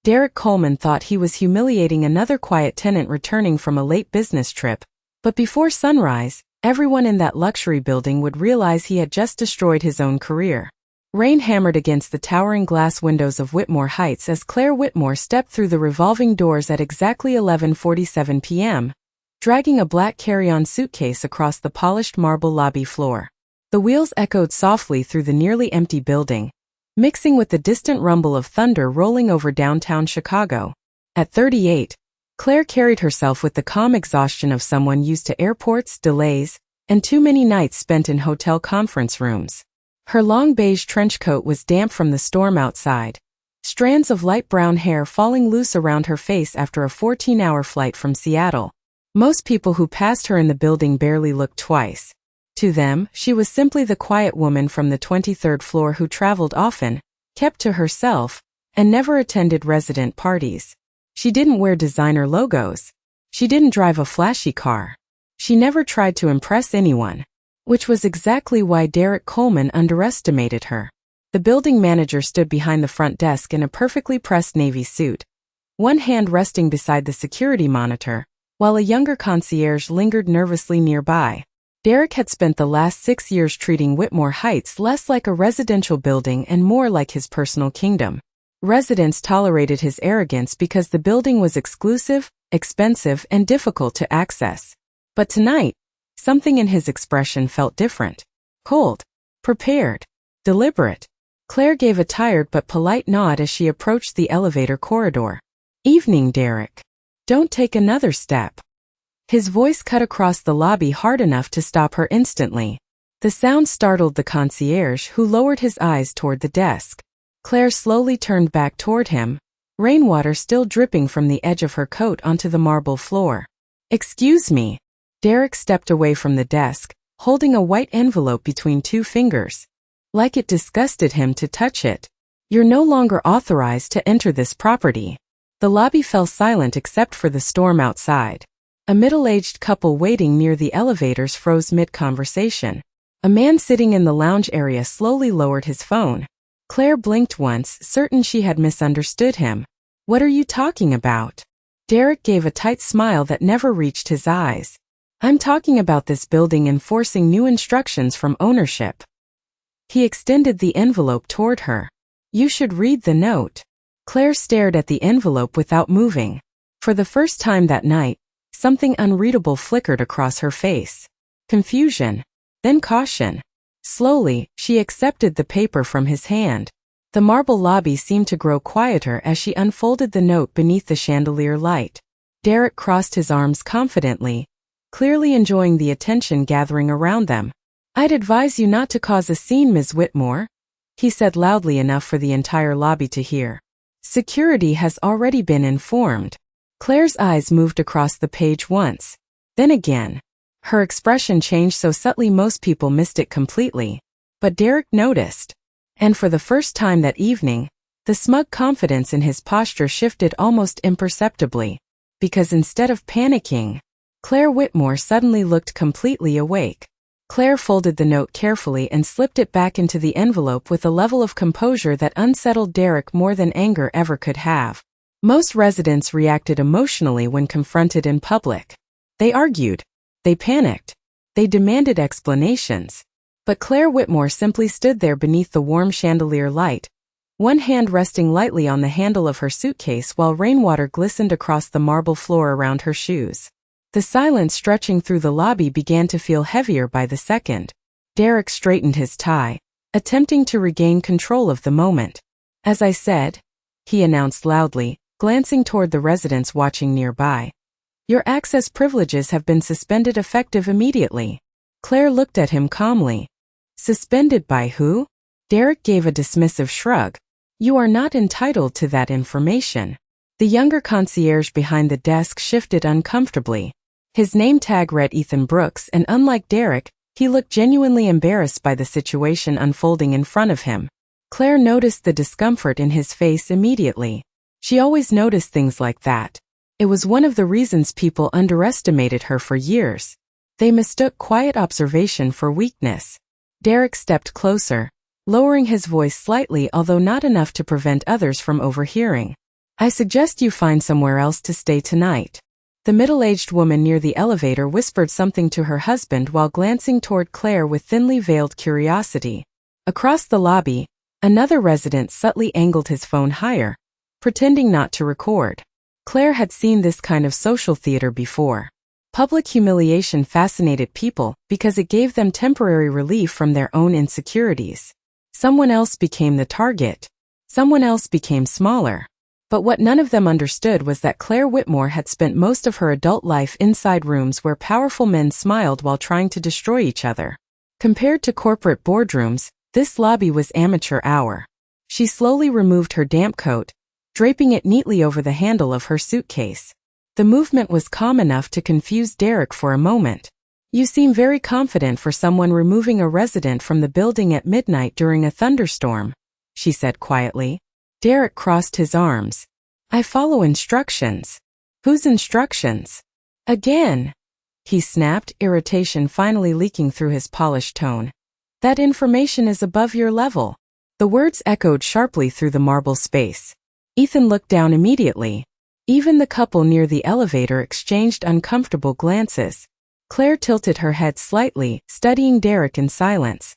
Derek Coleman thought he was humiliating another quiet tenant returning from a late business trip, but before sunrise, everyone in that luxury building would realize he had just destroyed his own career. Rain hammered against the towering glass windows of Whitmore Heights as Claire Whitmore stepped through the revolving doors at exactly 11:47 p.m., dragging a black carry-on suitcase across the polished marble lobby floor. The wheels echoed softly through the nearly empty building, mixing with the distant rumble of thunder rolling over downtown Chicago. At 38, Claire carried herself with the calm exhaustion of someone used to airports, delays, and too many nights spent in hotel conference rooms. Her long beige trench coat was damp from the storm outside, strands of light brown hair falling loose around her face after a 14-hour flight from Seattle. Most people who passed her in the building barely looked twice. To them, she was simply the quiet woman from the 23rd floor who traveled often, kept to herself, and never attended resident parties. She didn't wear designer logos. She didn't drive a flashy car. She never tried to impress anyone, which was exactly why Derek Coleman underestimated her. The building manager stood behind the front desk in a perfectly pressed navy suit, one hand resting beside the security monitor, while a younger concierge lingered nervously nearby. Derek had spent the last 6 years treating Whitmore Heights less like a residential building and more like his personal kingdom. Residents tolerated his arrogance because the building was exclusive, expensive, and difficult to access. But tonight, something in his expression felt different. Cold, prepared, deliberate. Claire gave a tired but polite nod as she approached the elevator corridor. "Evening, Derek. Don't take another step." His voice cut across the lobby hard enough to stop her instantly. The sound startled the concierge, who lowered his eyes toward the desk. Claire slowly turned back toward him, rainwater still dripping from the edge of her coat onto the marble floor. "Excuse me." Derek stepped away from the desk, holding a white envelope between two fingers. Like it disgusted him to touch it. "You're no longer authorized to enter this property." The lobby fell silent except for the storm outside. A middle-aged couple waiting near the elevators froze mid-conversation. A man sitting in the lounge area slowly lowered his phone. Claire blinked once, certain she had misunderstood him. "What are you talking about?" Derek gave a tight smile that never reached his eyes. "I'm talking about this building enforcing new instructions from ownership." He extended the envelope toward her. "You should read the note." Claire stared at the envelope without moving. For the first time that night, something unreadable flickered across her face. Confusion, then caution. Slowly, she accepted the paper from his hand. The marble lobby seemed to grow quieter as she unfolded the note beneath the chandelier light. Derek crossed his arms confidently, clearly enjoying the attention gathering around them. "I'd advise you not to cause a scene, Ms. Whitmore," he said loudly enough for the entire lobby to hear. "Security has already been informed." Claire's eyes moved across the page once, then again. Her expression changed so subtly most people missed it completely. But Derek noticed. And for the first time that evening, the smug confidence in his posture shifted almost imperceptibly. Because instead of panicking, Claire Whitmore suddenly looked completely awake. Claire folded the note carefully and slipped it back into the envelope with a level of composure that unsettled Derek more than anger ever could have. Most residents reacted emotionally when confronted in public. They argued. They panicked. They demanded explanations. But Claire Whitmore simply stood there beneath the warm chandelier light, one hand resting lightly on the handle of her suitcase while rainwater glistened across the marble floor around her shoes. The silence stretching through the lobby began to feel heavier by the second. Derek straightened his tie, attempting to regain control of the moment. "As I said," he announced loudly, glancing toward the residents watching nearby, "your access privileges have been suspended effective immediately." Claire looked at him calmly. "Suspended by who?" Derek gave a dismissive shrug. "You are not entitled to that information." The younger concierge behind the desk shifted uncomfortably. His name tag read Ethan Brooks, and unlike Derek, he looked genuinely embarrassed by the situation unfolding in front of him. Claire noticed the discomfort in his face immediately. She always noticed things like that. It was one of the reasons people underestimated her for years. They mistook quiet observation for weakness. Derek stepped closer, lowering his voice slightly although not enough to prevent others from overhearing. I suggest you find somewhere else to stay tonight. The middle-aged woman near the elevator whispered something to her husband while glancing toward Claire with thinly veiled curiosity. Across the lobby, another resident subtly angled his phone higher, pretending not to record. Claire had seen this kind of social theater before. Public humiliation fascinated people because it gave them temporary relief from their own insecurities. Someone else became the target. Someone else became smaller. But what none of them understood was that Claire Whitmore had spent most of her adult life inside rooms where powerful men smiled while trying to destroy each other. Compared to corporate boardrooms, this lobby was amateur hour. She slowly removed her damp coat, draping it neatly over the handle of her suitcase. The movement was calm enough to confuse Derek for a moment. You seem very confident for someone removing a resident from the building at midnight during a thunderstorm, she said quietly. Derek crossed his arms. I follow instructions. Whose instructions? Again, he snapped, irritation finally leaking through his polished tone. That information is above your level. The words echoed sharply through the marble space. Ethan looked down immediately. Even the couple near the elevator exchanged uncomfortable glances. Claire tilted her head slightly, studying Derek in silence.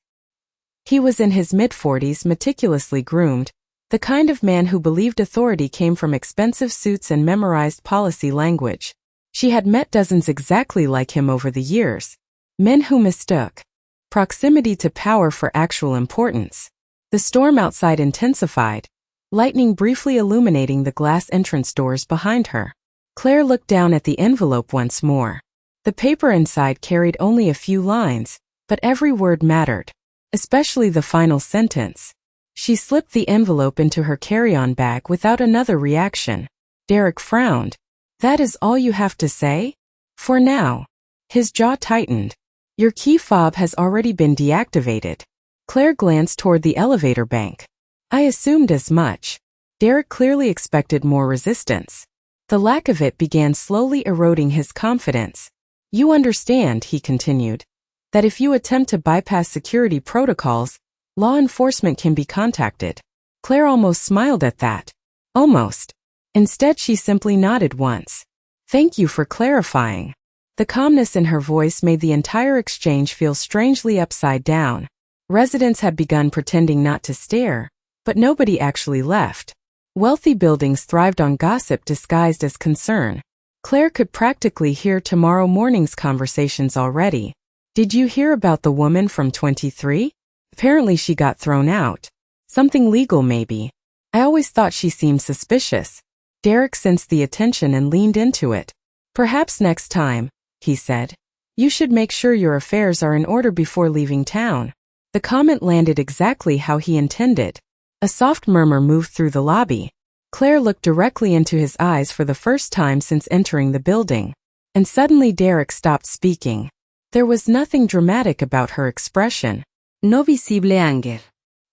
He was in his mid-40s, meticulously groomed, the kind of man who believed authority came from expensive suits and memorized policy language. She had met dozens exactly like him over the years. Men who mistook proximity to power for actual importance. The storm outside intensified, lightning briefly illuminating the glass entrance doors behind her. Claire looked down at the envelope once more. The paper inside carried only a few lines, but every word mattered, especially the final sentence. She slipped the envelope into her carry-on bag without another reaction. Derek frowned. That is all you have to say? For now. His jaw tightened. Your key fob has already been deactivated. Claire glanced toward the elevator bank. I assumed as much. Derek clearly expected more resistance. The lack of it began slowly eroding his confidence. You understand, he continued, that if you attempt to bypass security protocols, law enforcement can be contacted. Claire almost smiled at that. Almost. Instead, she simply nodded once. Thank you for clarifying. The calmness in her voice made the entire exchange feel strangely upside down. Residents had begun pretending not to stare, but nobody actually left. Wealthy buildings thrived on gossip disguised as concern. Claire could practically hear tomorrow morning's conversations already. Did you hear about the woman from 23? Apparently she got thrown out. Something legal maybe. I always thought she seemed suspicious. Derek sensed the attention and leaned into it. Perhaps next time, he said. You should make sure your affairs are in order before leaving town. The comment landed exactly how he intended. A soft murmur moved through the lobby. Claire looked directly into his eyes for the first time since entering the building. And suddenly Derek stopped speaking. There was nothing dramatic about her expression. No visible anger.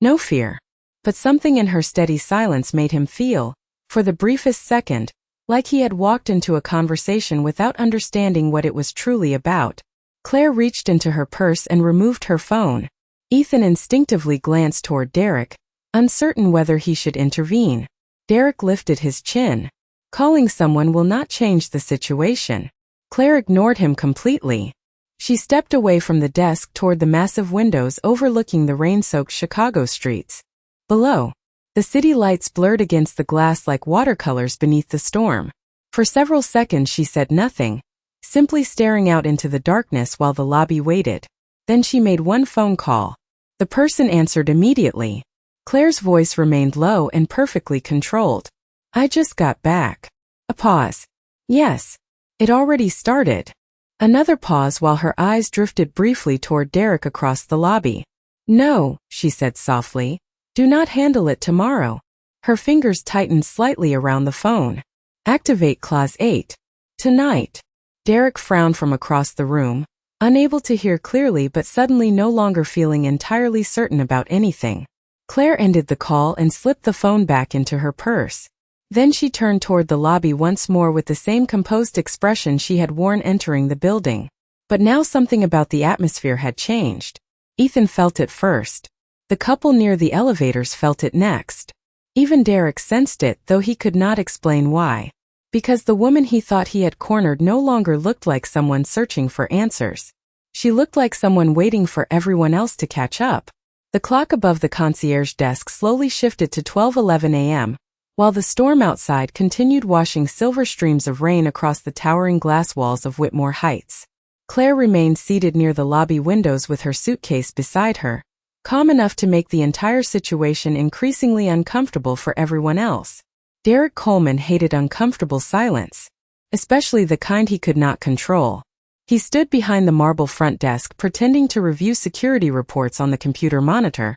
No fear. But something in her steady silence made him feel, for the briefest second, like he had walked into a conversation without understanding what it was truly about. Claire reached into her purse and removed her phone. Ethan instinctively glanced toward Derek, uncertain whether he should intervene. Derek lifted his chin. Calling someone will not change the situation. Claire ignored him completely. She stepped away from the desk toward the massive windows overlooking the rain-soaked Chicago streets. Below, the city lights blurred against the glass like watercolors beneath the storm. For several seconds she said nothing, simply staring out into the darkness while the lobby waited. Then she made one phone call. The person answered immediately. Claire's voice remained low and perfectly controlled. I just got back. A pause. Yes. It already started. Another pause while her eyes drifted briefly toward Derek across the lobby. No, she said softly. Do not handle it tomorrow. Her fingers tightened slightly around the phone. Activate Clause 8. Tonight. Derek frowned from across the room, unable to hear clearly but suddenly no longer feeling entirely certain about anything. Claire ended the call and slipped the phone back into her purse. Then she turned toward the lobby once more with the same composed expression she had worn entering the building. But now something about the atmosphere had changed. Ethan felt it first. The couple near the elevators felt it next. Even Derek sensed it, though he could not explain why. Because the woman he thought he had cornered no longer looked like someone searching for answers. She looked like someone waiting for everyone else to catch up. The clock above the concierge desk slowly shifted to 12:11 a.m., while the storm outside continued washing silver streams of rain across the towering glass walls of Whitmore Heights. Claire remained seated near the lobby windows with her suitcase beside her, calm enough to make the entire situation increasingly uncomfortable for everyone else. Derek Coleman hated uncomfortable silence, especially the kind he could not control. He stood behind the marble front desk pretending to review security reports on the computer monitor,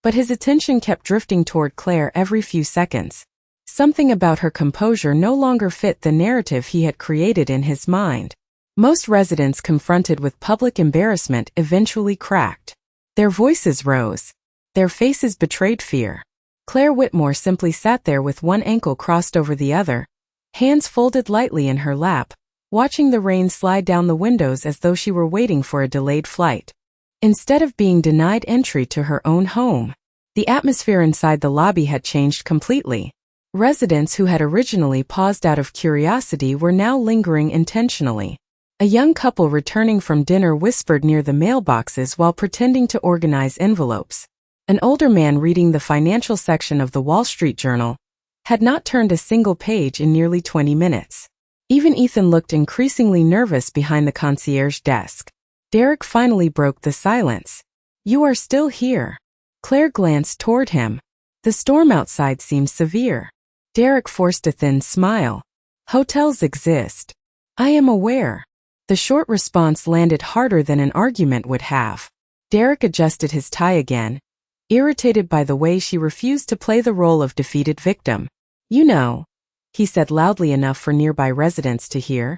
but his attention kept drifting toward Claire every few seconds. Something about her composure no longer fit the narrative he had created in his mind. Most residents confronted with public embarrassment eventually cracked. Their voices rose. Their faces betrayed fear. Claire Whitmore simply sat there with one ankle crossed over the other, hands folded lightly in her lap, watching the rain slide down the windows as though she were waiting for a delayed flight. Instead of being denied entry to her own home, the atmosphere inside the lobby had changed completely. Residents who had originally paused out of curiosity were now lingering intentionally. A young couple returning from dinner whispered near the mailboxes while pretending to organize envelopes. An older man reading the financial section of the Wall Street Journal had not turned a single page in nearly 20 minutes. Even Ethan looked increasingly nervous behind the concierge desk. Derek finally broke the silence. "You are still here." Claire glanced toward him. The storm outside seemed severe. Derek forced a thin smile. "Hotels exist. I am aware." The short response landed harder than an argument would have. Derek adjusted his tie again, irritated by the way she refused to play the role of defeated victim. "You know," he said loudly enough for nearby residents to hear,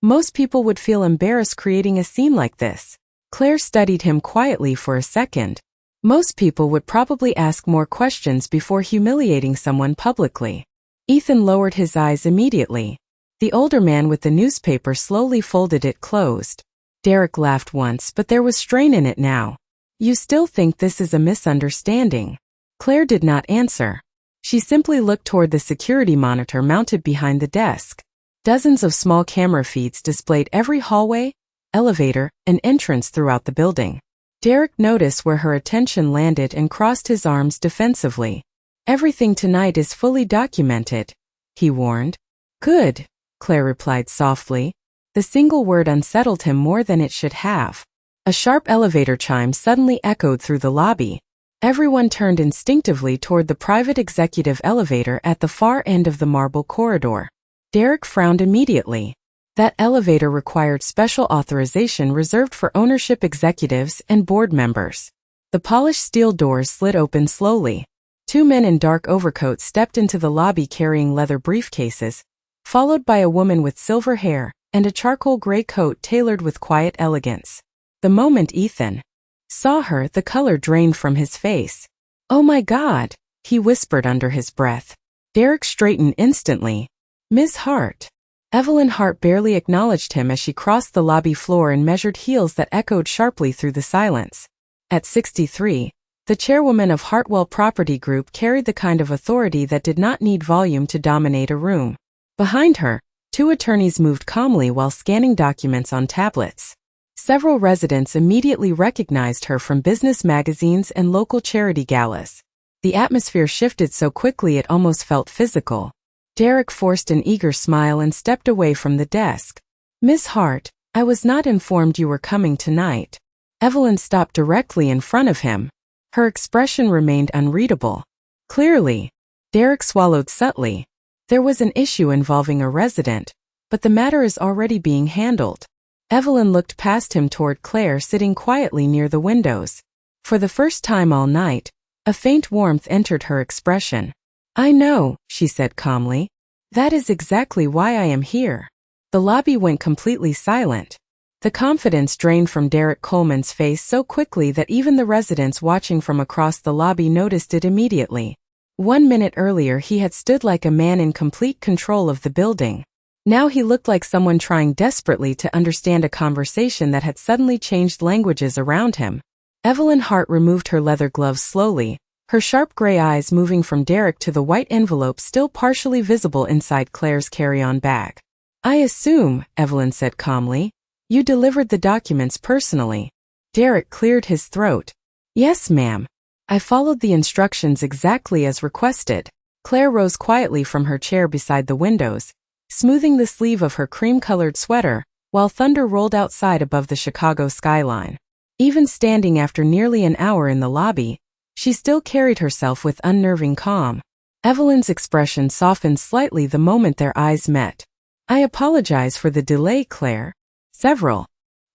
"most people would feel embarrassed creating a scene like this." Claire studied him quietly for a second. Most people would probably ask more questions before humiliating someone publicly. Ethan lowered his eyes immediately. The older man with the newspaper slowly folded it closed. Derek laughed once, but there was strain in it now. "You still think this is a misunderstanding?" Claire did not answer. She simply looked toward the security monitor mounted behind the desk. Dozens of small camera feeds displayed every hallway, elevator, and entrance throughout the building. Derek noticed where her attention landed and crossed his arms defensively. "Everything tonight is fully documented," he warned. "Good," Claire replied softly. The single word unsettled him more than it should have. A sharp elevator chime suddenly echoed through the lobby. Everyone turned instinctively toward the private executive elevator at the far end of the marble corridor. Derek frowned immediately. That elevator required special authorization reserved for ownership executives and board members. The polished steel doors slid open slowly. Two men in dark overcoats stepped into the lobby carrying leather briefcases, followed by a woman with silver hair and a charcoal gray coat tailored with quiet elegance. The moment Ethan saw her, the color drained from his face. "Oh my God," he whispered under his breath. Derek straightened instantly. "Ms. Hart." Evelyn Hart barely acknowledged him as she crossed the lobby floor and measured heels that echoed sharply through the silence. At 63, the chairwoman of Hartwell Property Group carried the kind of authority that did not need volume to dominate a room. Behind her, two attorneys moved calmly while scanning documents on tablets. Several residents immediately recognized her from business magazines and local charity galas. The atmosphere shifted so quickly it almost felt physical. Derek forced an eager smile and stepped away from the desk. "Miss Hart, I was not informed you were coming tonight." Evelyn stopped directly in front of him. Her expression remained unreadable. "Clearly." Derek swallowed subtly. "There was an issue involving a resident, but the matter is already being handled." Evelyn looked past him toward Claire sitting quietly near the windows. For the first time all night, a faint warmth entered her expression. "I know," she said calmly. "That is exactly why I am here." The lobby went completely silent. The confidence drained from Derek Coleman's face so quickly that even the residents watching from across the lobby noticed it immediately. 1 minute earlier he had stood like a man in complete control of the building. Now he looked like someone trying desperately to understand a conversation that had suddenly changed languages around him. Evelyn Hart removed her leather gloves slowly, her sharp gray eyes moving from Derek to the white envelope still partially visible inside Claire's carry-on bag. "I assume," Evelyn said calmly, "you delivered the documents personally." Derek cleared his throat. "Yes, ma'am. I followed the instructions exactly as requested." Claire rose quietly from her chair beside the windows, smoothing the sleeve of her cream-colored sweater, while thunder rolled outside above the Chicago skyline. Even standing after nearly an hour in the lobby, she still carried herself with unnerving calm. Evelyn's expression softened slightly the moment their eyes met. "I apologize for the delay, Claire." Several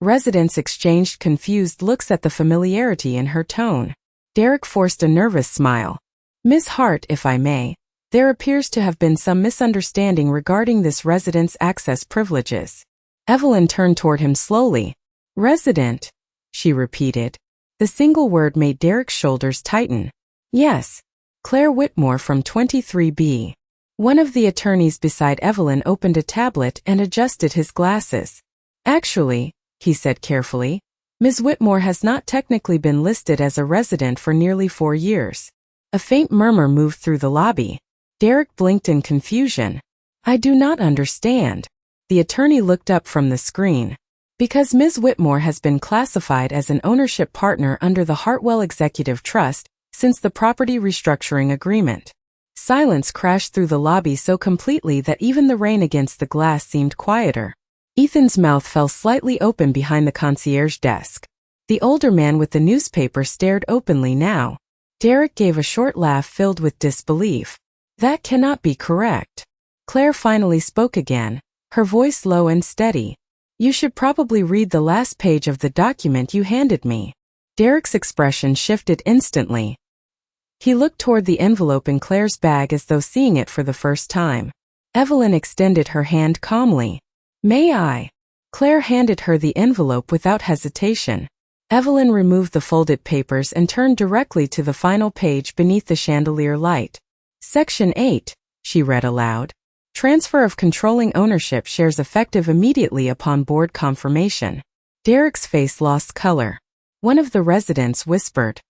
residents exchanged confused looks at the familiarity in her tone. Derek forced a nervous smile. "Miss Hart, if I may, there appears to have been some misunderstanding regarding this resident's access privileges." Evelyn turned toward him slowly. "Resident?" she repeated. The single word made Derek's shoulders tighten. "Yes. Claire Whitmore from 23B. One of the attorneys beside Evelyn opened a tablet and adjusted his glasses. "Actually," he said carefully, "Ms. Whitmore has not technically been listed as a resident for nearly 4 years. A faint murmur moved through the lobby. Derek blinked in confusion. "I do not understand." The attorney looked up from the screen. "Because Ms. Whitmore has been classified as an ownership partner under the Hartwell Executive Trust since the property restructuring agreement." Silence crashed through the lobby so completely that even the rain against the glass seemed quieter. Ethan's mouth fell slightly open behind the concierge desk. The older man with the newspaper stared openly now. Derek gave a short laugh filled with disbelief. "That cannot be correct." Claire finally spoke again, her voice low and steady. "You should probably read the last page of the document you handed me." Derek's expression shifted instantly. He looked toward the envelope in Claire's bag as though seeing it for the first time. Evelyn extended her hand calmly. "May I?" Claire handed her the envelope without hesitation. Evelyn removed the folded papers and turned directly to the final page beneath the chandelier light. "Section 8, she read aloud. "Transfer of controlling ownership shares effective immediately upon board confirmation." Derek's face lost color. One of the residents whispered,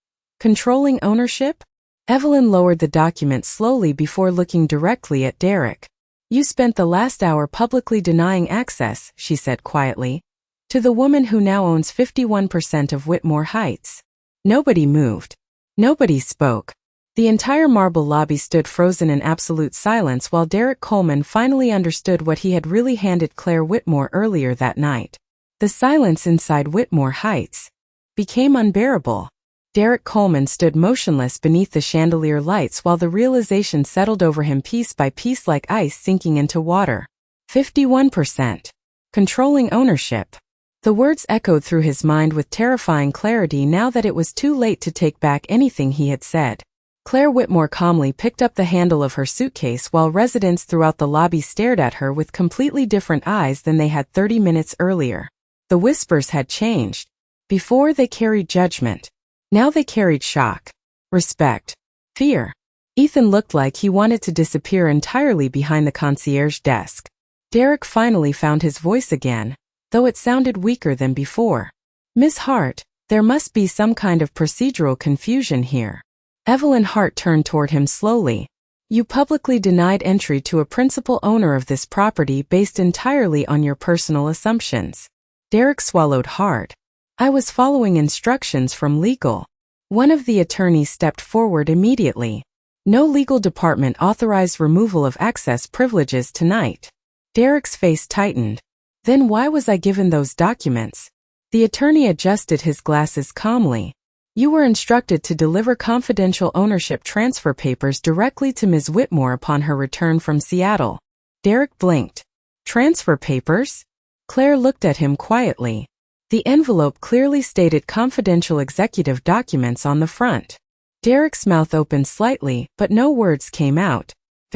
"Controlling ownership?" Evelyn lowered the document slowly before looking directly at Derek. "You spent the last hour publicly denying access," she said quietly, "to the woman who now owns 51% of Whitmore Heights." Nobody moved. Nobody spoke. The entire marble lobby stood frozen in absolute silence while Derek Coleman finally understood what he had really handed Claire Whitmore earlier that night. The silence inside Whitmore Heights became unbearable. Derek Coleman stood motionless beneath the chandelier lights while the realization settled over him piece by piece like ice sinking into water. 51%. Controlling ownership. The words echoed through his mind with terrifying clarity now that it was too late to take back anything he had said. Claire Whitmore calmly picked up the handle of her suitcase while residents throughout the lobby stared at her with completely different eyes than they had 30 minutes earlier. The whispers had changed. Before they carried judgment. Now they carried shock, respect, fear. Ethan looked like he wanted to disappear entirely behind the concierge desk. Derek finally found his voice again, though it sounded weaker than before. "Miss Hart, there must be some kind of procedural confusion here." Evelyn Hart turned toward him slowly. "You publicly denied entry to a principal owner of this property based entirely on your personal assumptions." Derek swallowed hard. "I was following instructions from legal." One of the attorneys stepped forward immediately. "No legal department authorized removal of access privileges tonight." Derek's face tightened. "Then why was I given those documents?" The attorney adjusted his glasses calmly. "You were instructed to deliver confidential ownership transfer papers directly to Ms. Whitmore upon her return from Seattle." Derek blinked. "Transfer papers?" Claire looked at him quietly. The envelope clearly stated confidential executive documents on the front. Derek's mouth opened slightly, but no words came out.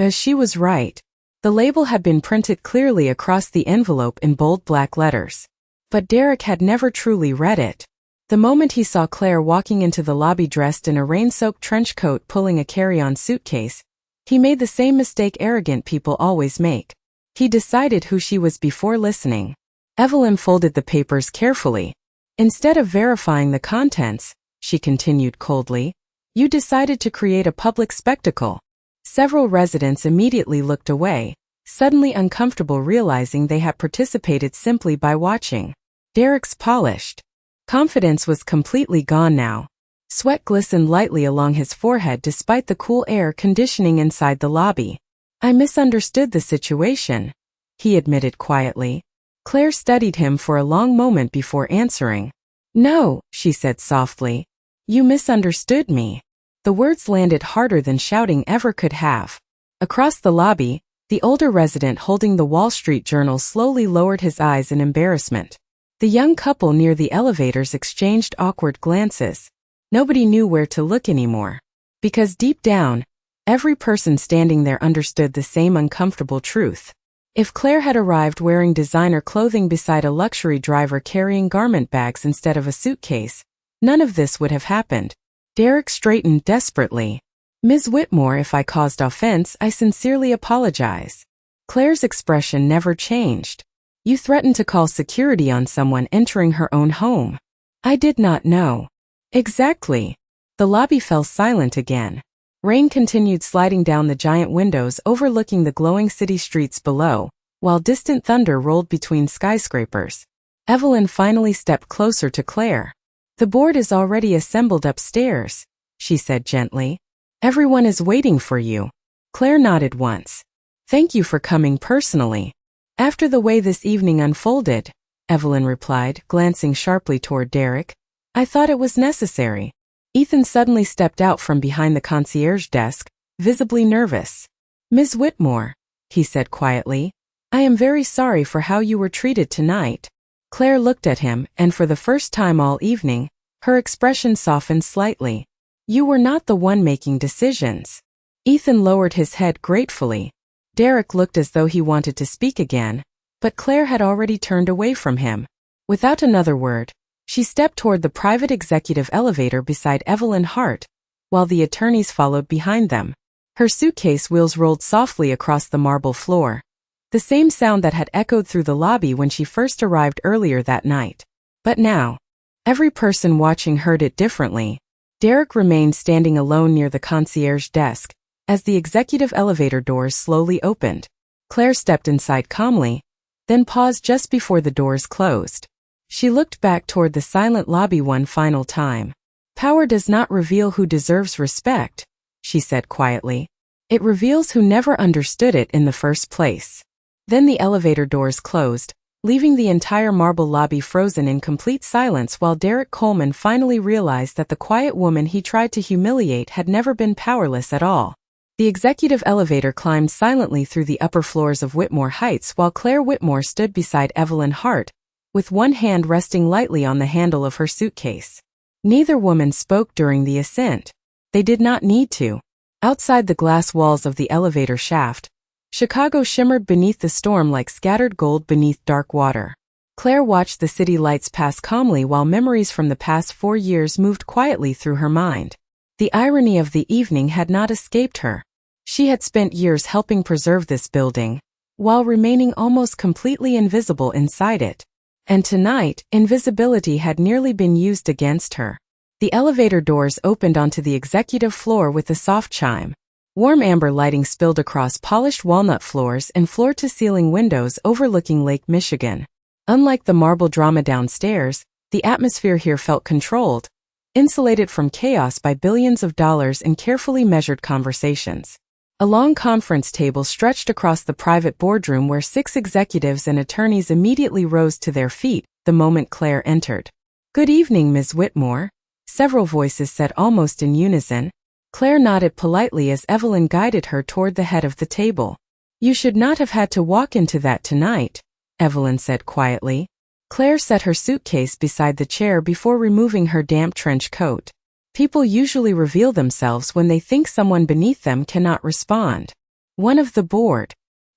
She was right. The label had been printed clearly across the envelope in bold black letters. But Derek had never truly read it. The moment he saw Claire walking into the lobby dressed in a rain-soaked trench coat pulling a carry-on suitcase, he made the same mistake arrogant people always make. He decided who she was before listening. Evelyn folded the papers carefully. "Instead of verifying the contents," she continued coldly, You decided to create a public spectacle. Several residents immediately looked away, suddenly uncomfortable realizing they had participated simply by watching. Derek's polished confidence was completely gone now. Sweat glistened lightly along his forehead despite the cool air conditioning inside the lobby. I misunderstood the situation, he admitted quietly. Claire studied him for a long moment before answering. No, she said softly. You misunderstood me. The words landed harder than shouting ever could have. Across the lobby, the older resident holding the Wall Street Journal slowly lowered his eyes in embarrassment. The young couple near the elevators exchanged awkward glances. Nobody knew where to look anymore. Because deep down, every person standing there understood the same uncomfortable truth. If Claire had arrived wearing designer clothing beside a luxury driver carrying garment bags instead of a suitcase, none of this would have happened. Derek straightened desperately. Ms. Whitmore, if I caused offense, I sincerely apologize. Claire's expression never changed. You threatened to call security on someone entering her own home. I did not know. Exactly. The lobby fell silent again. Rain continued sliding down the giant windows overlooking the glowing city streets below, while distant thunder rolled between skyscrapers. Evelyn finally stepped closer to Claire. The board is already assembled upstairs, she said gently. Everyone is waiting for you. Claire nodded once. Thank you for coming personally. After the way this evening unfolded, Evelyn replied, glancing sharply toward Derek, I thought it was necessary. Ethan suddenly stepped out from behind the concierge desk, visibly nervous. Ms. Whitmore, he said quietly, I am very sorry for how you were treated tonight. Claire looked at him, and for the first time all evening, her expression softened slightly. You were not the one making decisions. Ethan lowered his head gratefully. Derek looked as though he wanted to speak again, but Claire had already turned away from him. Without another word, she stepped toward the private executive elevator beside Evelyn Hart, while the attorneys followed behind them. Her suitcase wheels rolled softly across the marble floor, the same sound that had echoed through the lobby when she first arrived earlier that night. But now, every person watching heard it differently. Derek remained standing alone near the concierge desk, as the executive elevator doors slowly opened. Claire stepped inside calmly, then paused just before the doors closed. She looked back toward the silent lobby one final time. Power does not reveal who deserves respect, she said quietly. It reveals who never understood it in the first place. Then the elevator doors closed, leaving the entire marble lobby frozen in complete silence while Derek Coleman finally realized that the quiet woman he tried to humiliate had never been powerless at all. The executive elevator climbed silently through the upper floors of Whitmore Heights while Claire Whitmore stood beside Evelyn Hart, with one hand resting lightly on the handle of her suitcase. Neither woman spoke during the ascent. They did not need to. Outside the glass walls of the elevator shaft, Chicago shimmered beneath the storm like scattered gold beneath dark water. Claire watched the city lights pass calmly while memories from the past 4 years moved quietly through her mind. The irony of the evening had not escaped her. She had spent years helping preserve this building, while remaining almost completely invisible inside it. And tonight, invisibility had nearly been used against her. The elevator doors opened onto the executive floor with a soft chime. Warm amber lighting spilled across polished walnut floors and floor-to-ceiling windows overlooking Lake Michigan. Unlike the marble drama downstairs, the atmosphere here felt controlled, insulated from chaos by billions of dollars in carefully measured conversations. A long conference table stretched across the private boardroom where 6 executives and attorneys immediately rose to their feet the moment Claire entered. Good evening, Ms. Whitmore, several voices said almost in unison. Claire nodded politely as Evelyn guided her toward the head of the table. You should not have had to walk into that tonight, Evelyn said quietly. Claire set her suitcase beside the chair before removing her damp trench coat. People usually reveal themselves when they think someone beneath them cannot respond. One of the board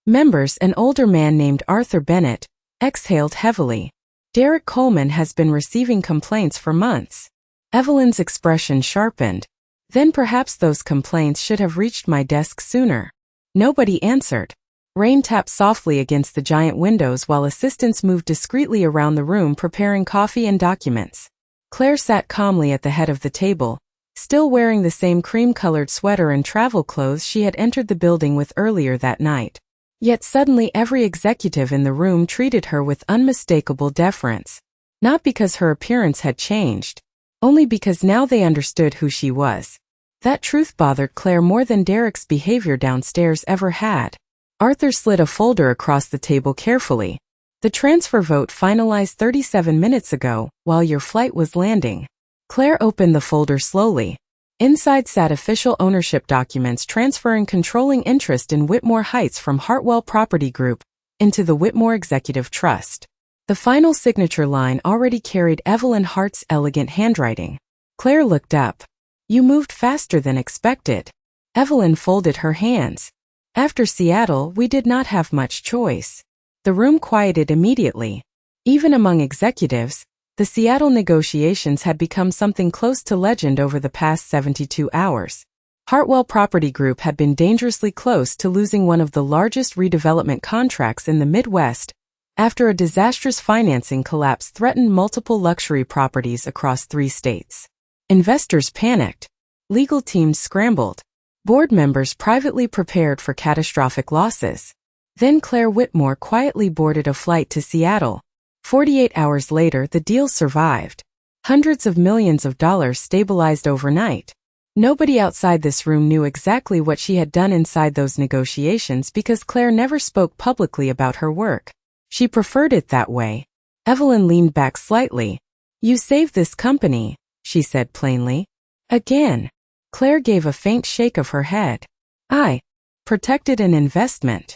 members, an older man named Arthur Bennett, exhaled heavily. Derek Coleman has been receiving complaints for months. Evelyn's expression sharpened. Then perhaps those complaints should have reached my desk sooner. Nobody answered. Rain tapped softly against the giant windows while assistants moved discreetly around the room preparing coffee and documents. Claire sat calmly at the head of the table, still wearing the same cream-colored sweater and travel clothes she had entered the building with earlier that night. Yet suddenly every executive in the room treated her with unmistakable deference. Not because her appearance had changed, only because now they understood who she was. That truth bothered Claire more than Derek's behavior downstairs ever had. Arthur slid a folder across the table carefully. The transfer vote finalized 37 minutes ago, while your flight was landing. Claire opened the folder slowly. Inside sat official ownership documents transferring controlling interest in Whitmore Heights from Hartwell Property Group into the Whitmore Executive Trust. The final signature line already carried Evelyn Hart's elegant handwriting. Claire looked up. You moved faster than expected. Evelyn folded her hands. After Seattle, we did not have much choice. The room quieted immediately. Even among executives, the Seattle negotiations had become something close to legend over the past 72 hours. Hartwell Property Group had been dangerously close to losing one of the largest redevelopment contracts in the Midwest after a disastrous financing collapse threatened multiple luxury properties across 3 states. Investors panicked. Legal teams scrambled. Board members privately prepared for catastrophic losses. Then Claire Whitmore quietly boarded a flight to Seattle. 48 hours later, the deal survived. Hundreds of millions of dollars stabilized overnight. Nobody outside this room knew exactly what she had done inside those negotiations because Claire never spoke publicly about her work. She preferred it that way. Evelyn leaned back slightly. You saved this company, she said plainly. Again. Claire gave a faint shake of her head. I protected an investment.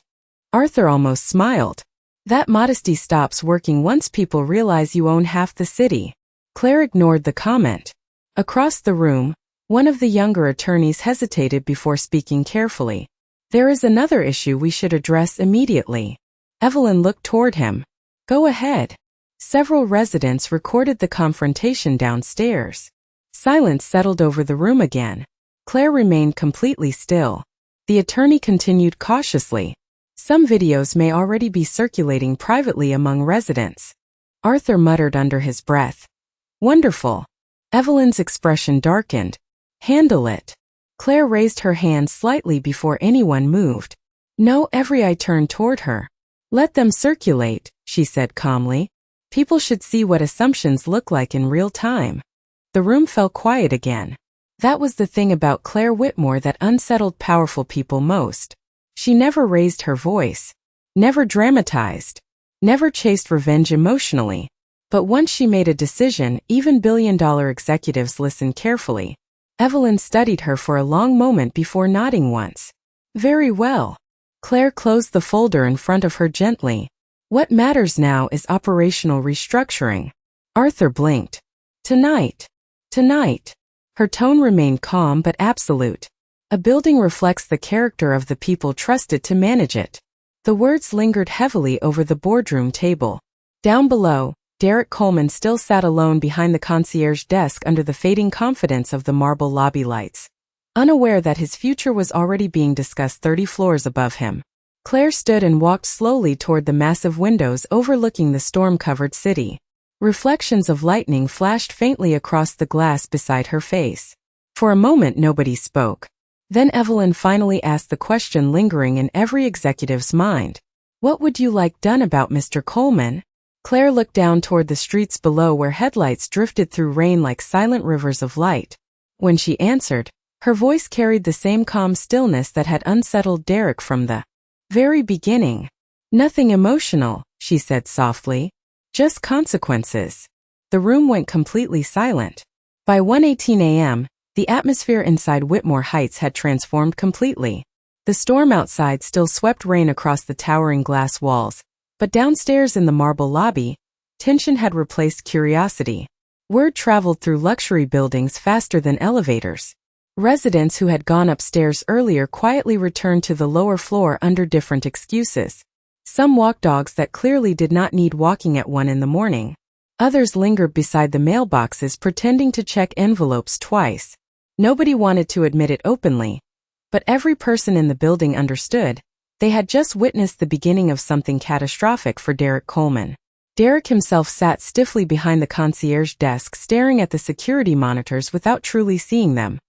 Arthur almost smiled. That modesty stops working once people realize you own half the city. Claire ignored the comment. Across the room, one of the younger attorneys hesitated before speaking carefully. There is another issue we should address immediately. Evelyn looked toward him. Go ahead. Several residents recorded the confrontation downstairs. Silence settled over the room again. Claire remained completely still. The attorney continued cautiously. Some videos may already be circulating privately among residents. Arthur muttered under his breath. Wonderful. Evelyn's expression darkened. Handle it. Claire raised her hand slightly before anyone moved. No, every eye turned toward her. Let them circulate, she said calmly. People should see what assumptions look like in real time. The room fell quiet again. That was the thing about Claire Whitmore that unsettled powerful people most. She never raised her voice, never dramatized, never chased revenge emotionally. But once she made a decision, even billion-dollar executives listened carefully. Evelyn studied her for a long moment before nodding once. Very well. Claire closed the folder in front of her gently. What matters now is operational restructuring. Arthur blinked. Tonight. Tonight. Her tone remained calm but absolute. A building reflects the character of the people trusted to manage it. The words lingered heavily over the boardroom table. Down below, Derek Coleman still sat alone behind the concierge desk under the fading confidence of the marble lobby lights, unaware that his future was already being discussed 30 floors above him. Claire stood and walked slowly toward the massive windows overlooking the storm-covered city. Reflections of lightning flashed faintly across the glass beside her face. For a moment nobody spoke. Then Evelyn finally asked the question lingering in every executive's mind. What would you like done about Mr. Coleman? Claire looked down toward the streets below where headlights drifted through rain like silent rivers of light. When she answered, her voice carried the same calm stillness that had unsettled Derek from the very beginning. Nothing emotional, she said softly. Just consequences. The room went completely silent. By 1:18 a.m., the atmosphere inside Whitmore Heights had transformed completely. The storm outside still swept rain across the towering glass walls, but downstairs in the marble lobby, tension had replaced curiosity. Word traveled through luxury buildings faster than elevators. Residents who had gone upstairs earlier quietly returned to the lower floor under different excuses. Some walked dogs that clearly did not need walking at 1 in the morning. Others lingered beside the mailboxes pretending to check envelopes twice. Nobody wanted to admit it openly, but every person in the building understood. They had just witnessed the beginning of something catastrophic for Derek Coleman. Derek himself sat stiffly behind the concierge desk, staring at the security monitors without truly seeing them.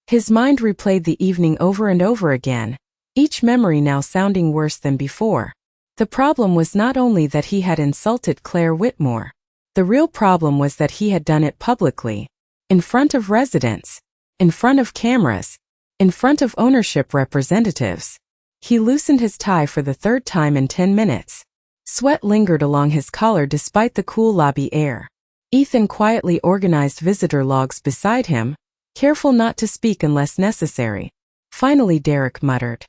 His mind replayed the evening over and over again, each memory now sounding worse than before. The problem was not only that he had insulted Claire Whitmore. The real problem was that he had done it publicly, in front of residents, in front of cameras, in front of ownership representatives. He loosened his tie for the third time in 10 minutes. Sweat lingered along his collar despite the cool lobby air. Ethan quietly organized visitor logs beside him, careful not to speak unless necessary. Finally Derek muttered,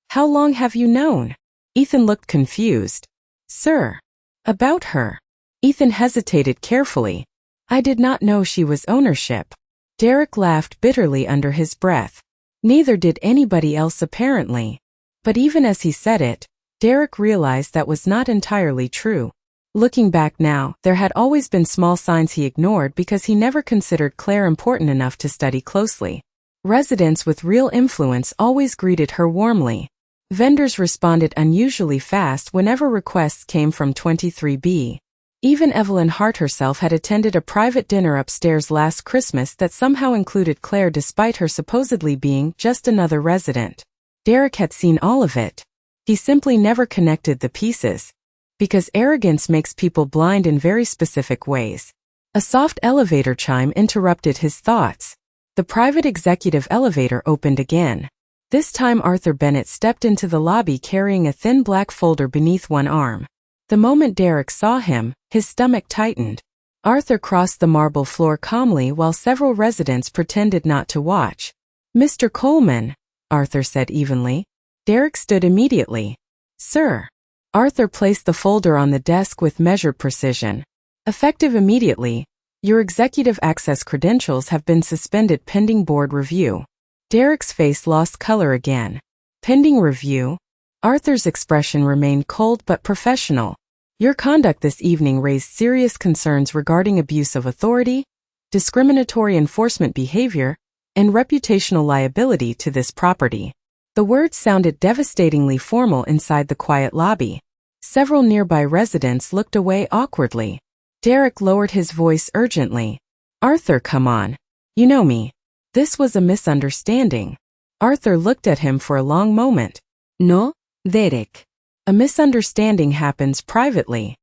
"How long have you known?" Ethan looked confused. "Sir." "About her." Ethan hesitated carefully. "I did not know she was ownership." Derek laughed bitterly under his breath. Neither did anybody else apparently. But even as he said it, Derek realized that was not entirely true. Looking back now, there had always been small signs he ignored because he never considered Claire important enough to study closely. Residents with real influence always greeted her warmly. Vendors responded unusually fast whenever requests came from 23B. Even Evelyn Hart herself had attended a private dinner upstairs last Christmas that somehow included Claire despite her supposedly being just another resident. Derek had seen all of it. He simply never connected the pieces. Because arrogance makes people blind in very specific ways. A soft elevator chime interrupted his thoughts. The private executive elevator opened again. This time Arthur Bennett stepped into the lobby carrying a thin black folder beneath one arm. The moment Derek saw him, his stomach tightened. Arthur crossed the marble floor calmly while several residents pretended not to watch. "Mr. Coleman," Arthur said evenly. Derek stood immediately. "Sir." Arthur placed the folder on the desk with measured precision. "Effective immediately, your executive access credentials have been suspended pending board review." Derek's face lost color again. "Pending review?" Arthur's expression remained cold but professional. "Your conduct this evening raised serious concerns regarding abuse of authority, discriminatory enforcement behavior, and reputational liability to this property." The words sounded devastatingly formal inside the quiet lobby. Several nearby residents looked away awkwardly. Derek lowered his voice urgently. "Arthur, come on. You know me. This was a misunderstanding." Arthur looked at him for a long moment. "No, Derek. A misunderstanding happens privately."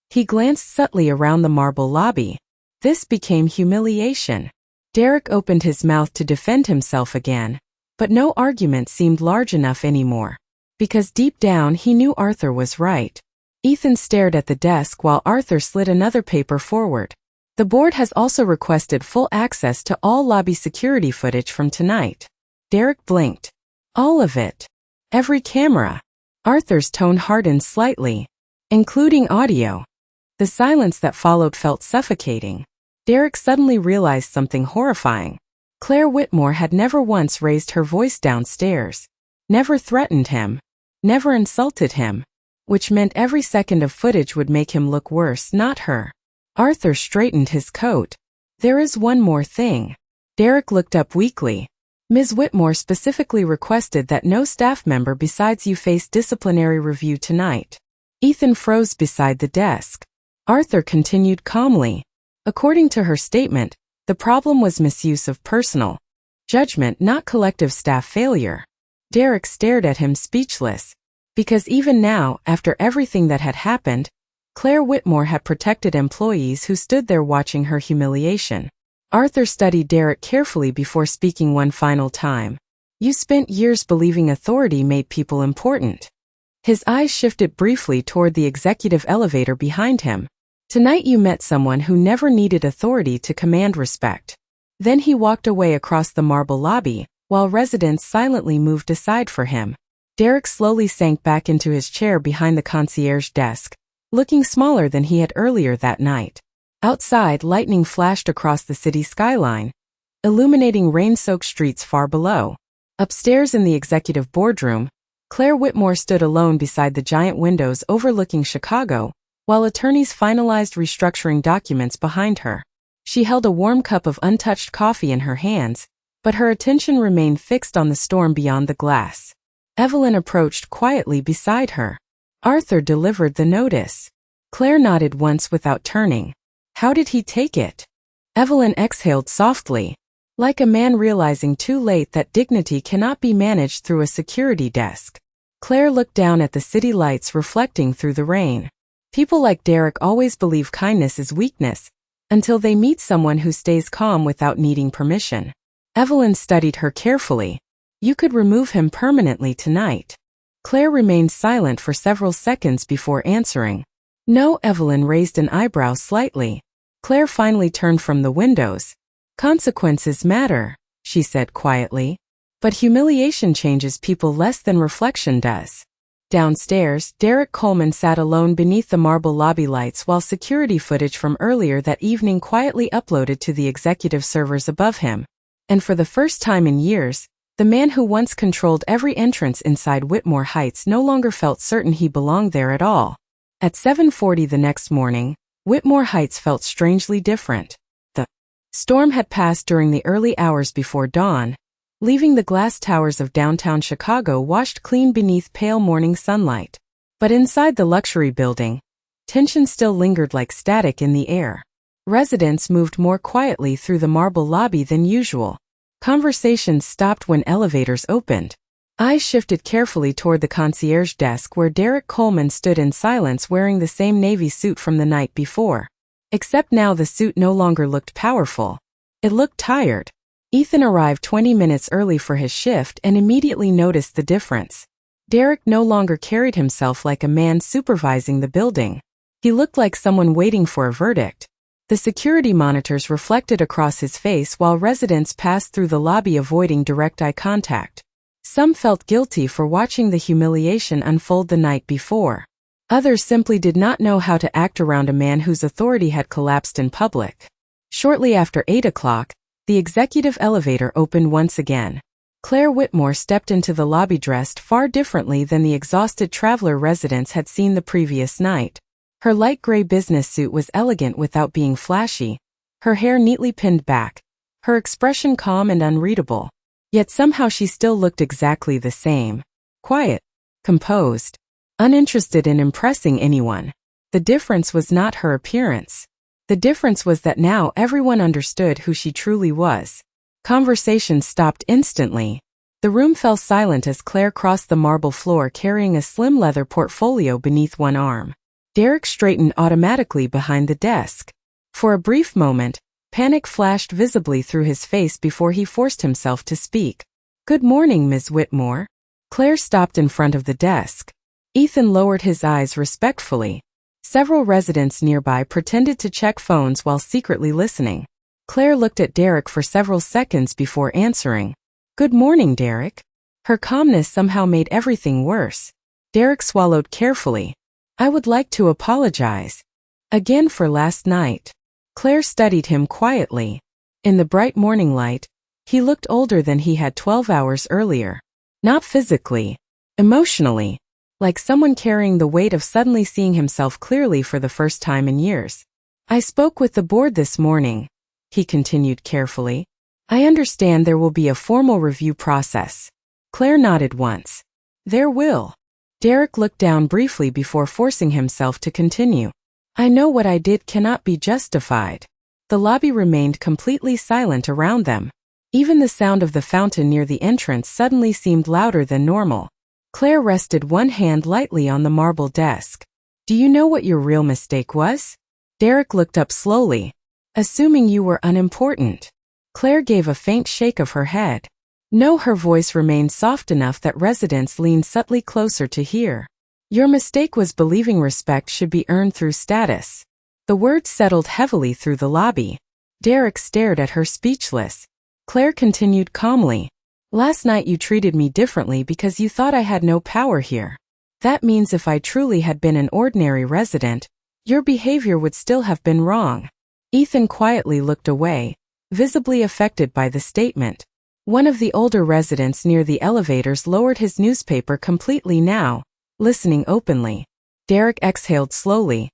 He glanced subtly around the marble lobby. This became humiliation. Derek opened his mouth to defend himself again, but no argument seemed large enough anymore. Because deep down he knew Arthur was right. Ethan stared at the desk while Arthur slid another paper forward. "The board has also requested full access to all lobby security footage from tonight." Derek blinked. "All of it? Every camera?" Arthur's tone hardened slightly. "Including audio." The silence that followed felt suffocating. Derek suddenly realized something horrifying. Claire Whitmore had never once raised her voice downstairs. Never threatened him. Never insulted him. Which meant every second of footage would make him look worse, not her. Arthur straightened his coat. "There is one more thing." Derek looked up weakly. "Ms. Whitmore specifically requested that no staff member besides you face disciplinary review tonight." Ethan froze beside the desk. Arthur continued calmly. "According to her statement, the problem was misuse of personal judgment, not collective staff failure." Derek stared at him speechless. Because even now, after everything that had happened, Claire Whitmore had protected employees who stood there watching her humiliation. Arthur studied Derek carefully before speaking one final time. "You spent years believing authority made people important." His eyes shifted briefly toward the executive elevator behind him. "Tonight you met someone who never needed authority to command respect." Then he walked away across the marble lobby, while residents silently moved aside for him. Derek slowly sank back into his chair behind the concierge desk, looking smaller than he had earlier that night. Outside, lightning flashed across the city skyline, illuminating rain-soaked streets far below. Upstairs in the executive boardroom, Claire Whitmore stood alone beside the giant windows overlooking Chicago, while attorneys finalized restructuring documents behind her. She held a warm cup of untouched coffee in her hands, but her attention remained fixed on the storm beyond the glass. Evelyn approached quietly beside her. Arthur delivered the notice. Claire nodded once without turning. How did he take it? Evelyn exhaled softly, like a man realizing too late that dignity cannot be managed through a security desk. Claire looked down at the city lights reflecting through the rain. People like Derek always believe kindness is weakness, until they meet someone who stays calm without needing permission. Evelyn studied her carefully. You could remove him permanently tonight. Claire remained silent for several seconds before answering. No, Evelyn raised an eyebrow slightly. Claire finally turned from the windows. Consequences matter, she said quietly. But humiliation changes people less than reflection does. Downstairs, Derek Coleman sat alone beneath the marble lobby lights while security footage from earlier that evening quietly uploaded to the executive servers above him. And for the first time in years, the man who once controlled every entrance inside Whitmore Heights no longer felt certain he belonged there at all. At 7:40 the next morning, Whitmore Heights felt strangely different. The storm had passed during the early hours before dawn, leaving the glass towers of downtown Chicago washed clean beneath pale morning sunlight. But inside the luxury building, tension still lingered like static in the air. Residents moved more quietly through the marble lobby than usual. Conversations stopped when elevators opened. Eyes shifted carefully toward the concierge desk where Derek Coleman stood in silence wearing the same navy suit from the night before. Except now the suit no longer looked powerful. It looked tired. Ethan arrived 20 minutes early for his shift and immediately noticed the difference. Derek no longer carried himself like a man supervising the building. He looked like someone waiting for a verdict. The security monitors reflected across his face while residents passed through the lobby avoiding direct eye contact. Some felt guilty for watching the humiliation unfold the night before. Others simply did not know how to act around a man whose authority had collapsed in public. Shortly after 8 o'clock, the executive elevator opened once again. Claire Whitmore stepped into the lobby dressed far differently than the exhausted traveler residents had seen the previous night. Her light gray business suit was elegant without being flashy, her hair neatly pinned back, her expression calm and unreadable. Yet somehow she still looked exactly the same. Quiet, composed, uninterested in impressing anyone. The difference was not her appearance. The difference was that now everyone understood who she truly was. Conversation stopped instantly. The room fell silent as Claire crossed the marble floor carrying a slim leather portfolio beneath one arm. Derek straightened automatically behind the desk. For a brief moment, panic flashed visibly through his face before he forced himself to speak. Good morning, Ms. Whitmore. Claire stopped in front of the desk. Ethan lowered his eyes respectfully. Several residents nearby pretended to check phones while secretly listening. Claire looked at Derek for several seconds before answering. Good morning, Derek. Her calmness somehow made everything worse. Derek swallowed carefully. I would like to apologize. Again for last night. Claire studied him quietly. In the bright morning light, he looked older than he had 12 hours earlier. Not physically, emotionally, like someone carrying the weight of suddenly seeing himself clearly for the first time in years. I spoke with the board this morning, he continued carefully. I understand there will be a formal review process. Claire nodded once. There will. Derek looked down briefly before forcing himself to continue. I know what I did cannot be justified. The lobby remained completely silent around them. Even the sound of the fountain near the entrance suddenly seemed louder than normal. Claire rested one hand lightly on the marble desk. Do you know what your real mistake was? Derek looked up slowly. Assuming you were unimportant. Claire gave a faint shake of her head. No, her voice remained soft enough that residents leaned subtly closer to hear. Your mistake was believing respect should be earned through status. The words settled heavily through the lobby. Derek stared at her speechless. Claire continued calmly. Last night you treated me differently because you thought I had no power here. That means if I truly had been an ordinary resident, your behavior would still have been wrong. Ethan quietly looked away, visibly affected by the statement. One of the older residents near the elevators lowered his newspaper completely now, listening openly. Derek exhaled slowly,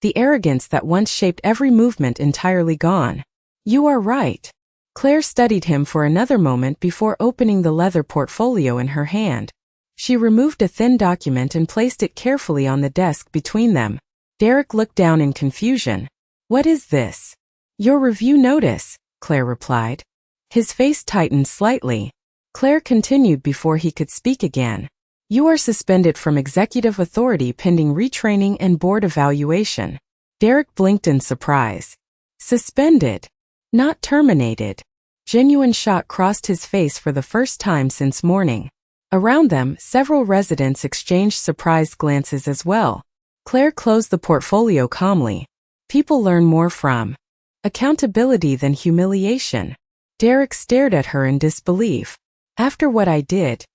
the arrogance that once shaped every movement entirely gone. You are right. Claire studied him for another moment before opening the leather portfolio in her hand. She removed a thin document and placed it carefully on the desk between them. Derek looked down in confusion. "What is this?" "Your review notice," Claire replied. His face tightened slightly. Claire continued before he could speak again. "You are suspended from executive authority pending retraining and board evaluation." Derek blinked in surprise. Suspended, not terminated. Genuine shock crossed his face for the first time since morning. Around them, several residents exchanged surprised glances as well. Claire closed the portfolio calmly. People learn more from accountability than humiliation. Derek stared at her in disbelief. "After what I did,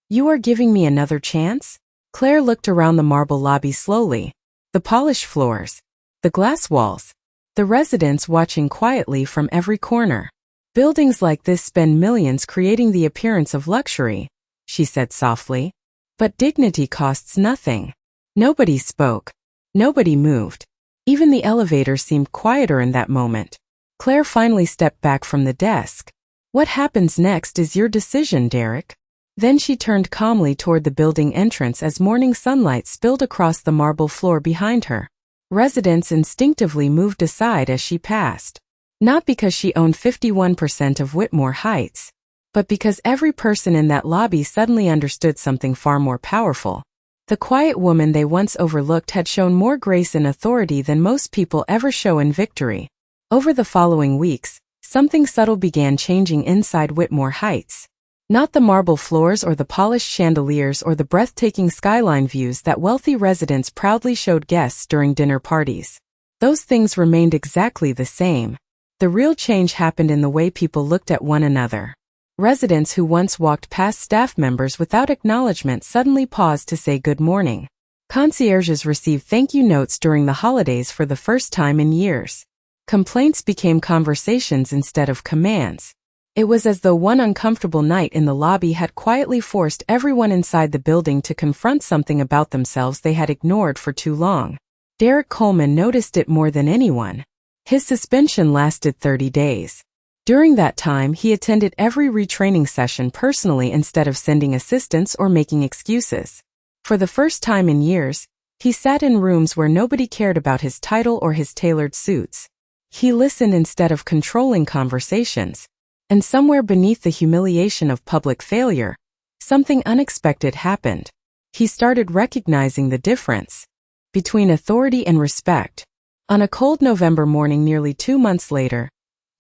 you are giving me another chance?" Claire looked around the marble lobby slowly. The polished floors, the glass walls, the residents watching quietly from every corner. "Buildings like this spend millions creating the appearance of luxury," she said softly. "But dignity costs nothing." Nobody spoke. Nobody moved. Even the elevator seemed quieter in that moment. Claire finally stepped back from the desk. "What happens next is your decision, Derek." Then she turned calmly toward the building entrance as morning sunlight spilled across the marble floor behind her. Residents instinctively moved aside as she passed. Not because she owned 51% of Whitmore Heights, but because every person in that lobby suddenly understood something far more powerful. The quiet woman they once overlooked had shown more grace and authority than most people ever show in victory. Over the following weeks, something subtle began changing inside Whitmore Heights. Not the marble floors or the polished chandeliers or the breathtaking skyline views that wealthy residents proudly showed guests during dinner parties. Those things remained exactly the same. The real change happened in the way people looked at one another. Residents who once walked past staff members without acknowledgement suddenly paused to say good morning. Concierges received thank you notes during the holidays for the first time in years. Complaints became conversations instead of commands. It was as though one uncomfortable night in the lobby had quietly forced everyone inside the building to confront something about themselves they had ignored for too long. Derek Coleman noticed it more than anyone. His suspension lasted 30 days. During that time, he attended every retraining session personally instead of sending assistants or making excuses. For the first time in years, he sat in rooms where nobody cared about his title or his tailored suits. He listened instead of controlling conversations. And somewhere beneath the humiliation of public failure, something unexpected happened. He started recognizing the difference between authority and respect. On a cold November morning nearly 2 months later,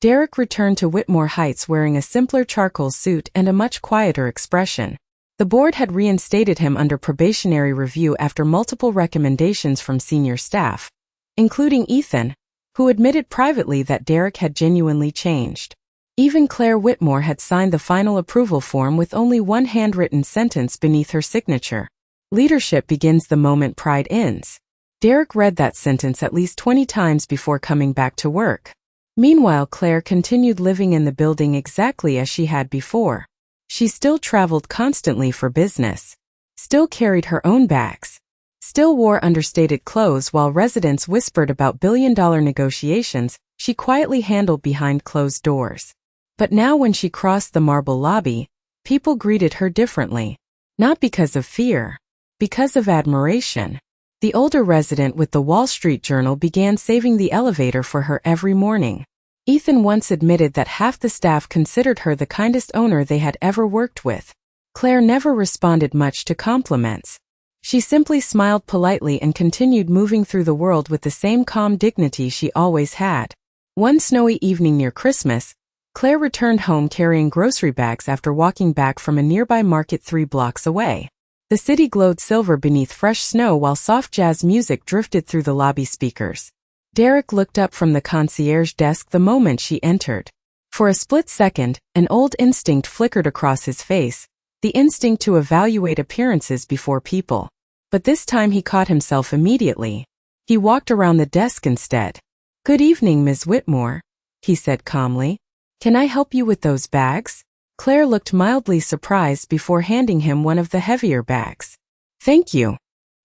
Derek returned to Whitmore Heights wearing a simpler charcoal suit and a much quieter expression. The board had reinstated him under probationary review after multiple recommendations from senior staff, including Ethan, who admitted privately that Derek had genuinely changed. Even Claire Whitmore had signed the final approval form with only one handwritten sentence beneath her signature. "Leadership begins the moment pride ends." Derek read that sentence at least 20 times before coming back to work. Meanwhile, Claire continued living in the building exactly as she had before. She still traveled constantly for business, still carried her own bags, still wore understated clothes while residents whispered about billion-dollar negotiations she quietly handled behind closed doors. But now when she crossed the marble lobby, people greeted her differently. Not because of fear, because of admiration. The older resident with the Wall Street Journal began saving the elevator for her every morning. Ethan once admitted that half the staff considered her the kindest owner they had ever worked with. Claire never responded much to compliments. She simply smiled politely and continued moving through the world with the same calm dignity she always had. One snowy evening near Christmas, Claire returned home carrying grocery bags after walking back from a nearby market 3 blocks away. The city glowed silver beneath fresh snow while soft jazz music drifted through the lobby speakers. Derek looked up from the concierge desk the moment she entered. For a split second, an old instinct flickered across his face, the instinct to evaluate appearances before people. But this time he caught himself immediately. He walked around the desk instead. "Good evening, Ms. Whitmore," he said calmly. "Can I help you with those bags?" Claire looked mildly surprised before handing him one of the heavier bags. "Thank you."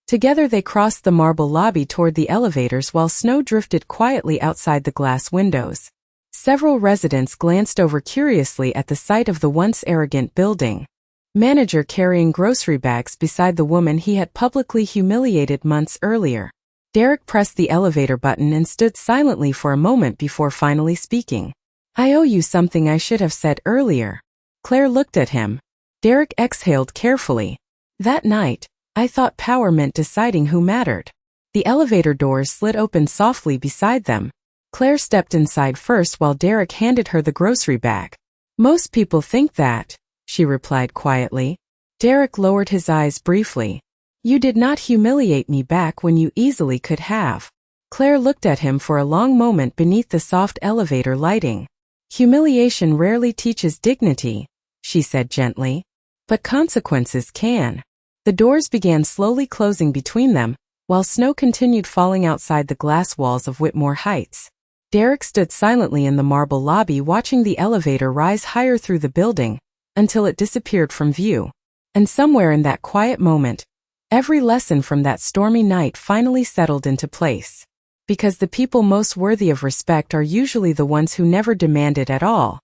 Together they crossed the marble lobby toward the elevators while snow drifted quietly outside the glass windows. Several residents glanced over curiously at the sight of the once arrogant building manager carrying grocery bags beside the woman he had publicly humiliated months earlier. Derek pressed the elevator button and stood silently for a moment before finally speaking. "I owe you something I should have said earlier." Claire looked at him. Derek exhaled carefully. "That night, I thought power meant deciding who mattered." The elevator doors slid open softly beside them. Claire stepped inside first while Derek handed her the grocery bag. "Most people think that," she replied quietly. Derek lowered his eyes briefly. "You did not humiliate me back when you easily could have." Claire looked at him for a long moment beneath the soft elevator lighting. "Humiliation rarely teaches dignity," she said gently. "But consequences can." The doors began slowly closing between them, while snow continued falling outside the glass walls of Whitmore Heights. Derek stood silently in the marble lobby watching the elevator rise higher through the building, until it disappeared from view. And somewhere in that quiet moment, every lesson from that stormy night finally settled into place. Because the people most worthy of respect are usually the ones who never demand it at all.